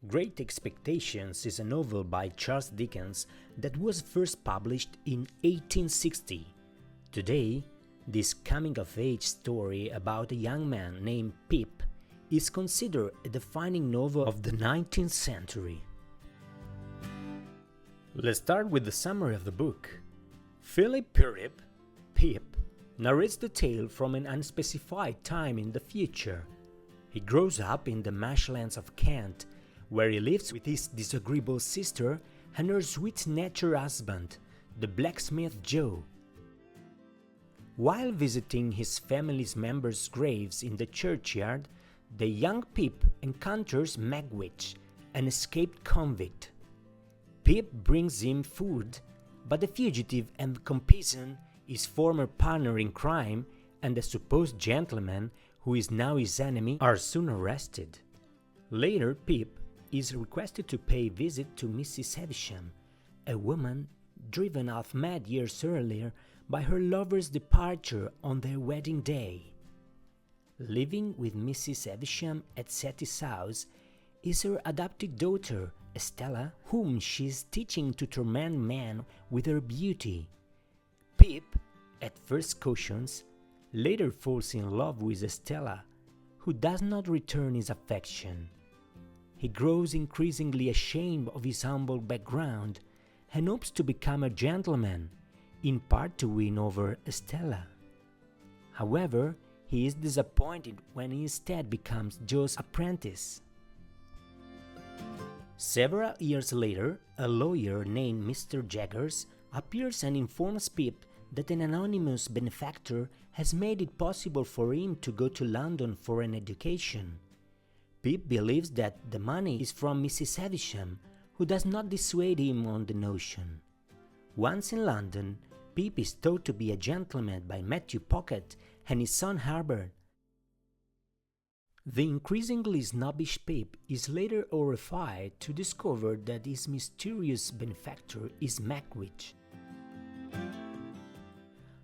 Great Expectations is a novel by Charles Dickens that was first published in 1860. Today, this coming-of-age story about a young man named Pip is considered a defining novel of the 19th century. Let's start with the summary of the book. Philip Pip, narrates the tale from an unspecified time in the future. He grows up in the marshlands of Kent, where he lives with his disagreeable sister and her sweet-natured husband, the blacksmith Joe. While visiting his family's members' graves in the churchyard, the young Pip encounters Magwitch, an escaped convict. Pip brings him food, but the fugitive and Compeyson, his former partner in crime, and the supposed gentleman, who is now his enemy, are soon arrested. Later, Pip is requested to pay a visit to Mrs. Havisham, a woman driven half mad years earlier by her lover's departure on their wedding day. Living with Mrs. Havisham at Setty's house is her adopted daughter, Estella, whom she is teaching to torment men with her beauty. Pip, at first cautions, later falls in love with Estella, who does not return his affection. He grows increasingly ashamed of his humble background and hopes to become a gentleman, in part to win over Estella. However, he is disappointed when he instead becomes Joe's apprentice. Several years later, a lawyer named Mr. Jaggers appears and informs Pip that an anonymous benefactor has made it possible for him to go to London for an education. Pip believes that the money is from Mrs. Havisham, who does not dissuade him on the notion. Once in London, Pip is taught to be a gentleman by Matthew Pocket and his son Herbert. The increasingly snobbish Pip is later horrified to discover that his mysterious benefactor is Magwitch.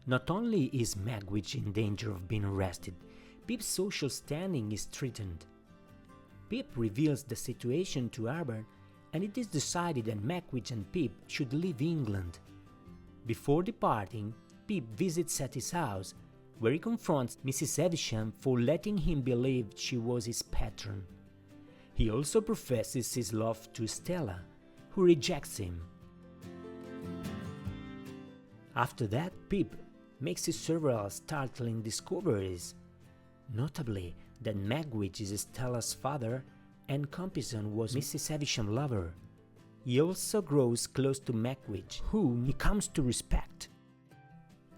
Not only is Magwitch in danger of being arrested, Pip's social standing is threatened. Pip reveals the situation to Herbert, and it is decided that Magwitch and Pip should leave England. Before departing, Pip visits at his house, where he confronts Mrs. Havisham for letting him believe she was his patron. He also professes his love to Estella, who rejects him. After that, Pip makes several startling discoveries, notably that Magwitch is Estella's father and Compeyson was Mrs. Havisham's lover. He also grows close to Magwitch, whom he comes to respect.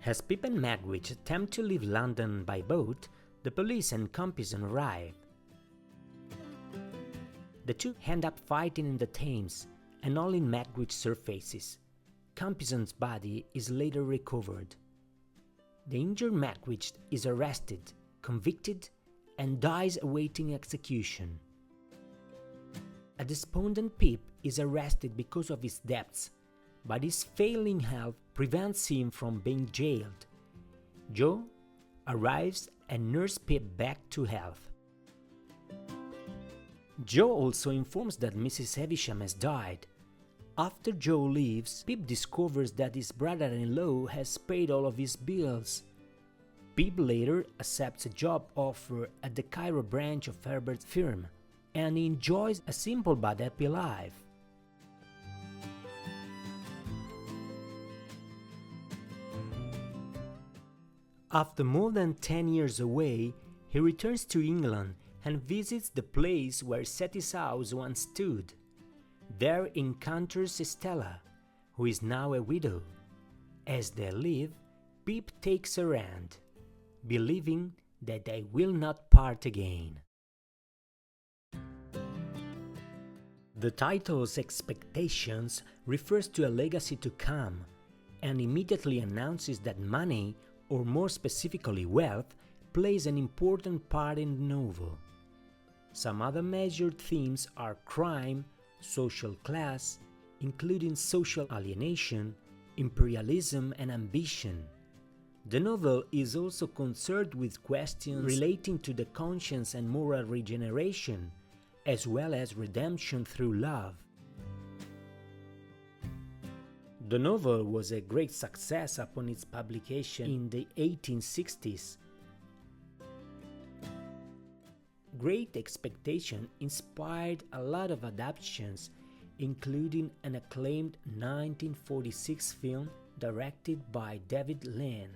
As Pip and Magwitch attempt to leave London by boat, the police and Compeyson arrive. The two end up fighting in the Thames, and only Magwitch surfaces. Compeyson's body is later recovered. The injured Magwitch is arrested, convicted, and dies awaiting execution. A despondent Pip is arrested because of his debts, but his failing health prevents him from being jailed. Joe arrives and nurses Pip back to health. Joe also informs that Mrs. Havisham has died. After Joe leaves, Pip discovers that his brother-in-law has paid all of his bills. Pip later accepts a job offer at the Cairo branch of Herbert's firm, and he enjoys a simple but happy life. After more than 10 years away, he returns to England and visits the place where Setty's house once stood. There encounters Estella, who is now a widow. As they leave, Pip takes her hand, believing that they will not part again. The title's Expectations refers to a legacy to come, and immediately announces that money, or more specifically wealth, plays an important part in the novel. Some other major themes are crime, social class, including social alienation, imperialism, and ambition. The novel is also concerned with questions relating to the conscience and moral regeneration, as well as redemption through love. The novel was a great success upon its publication in the 1860s. Great Expectation inspired a lot of adaptations, including an acclaimed 1946 film directed by David Lean.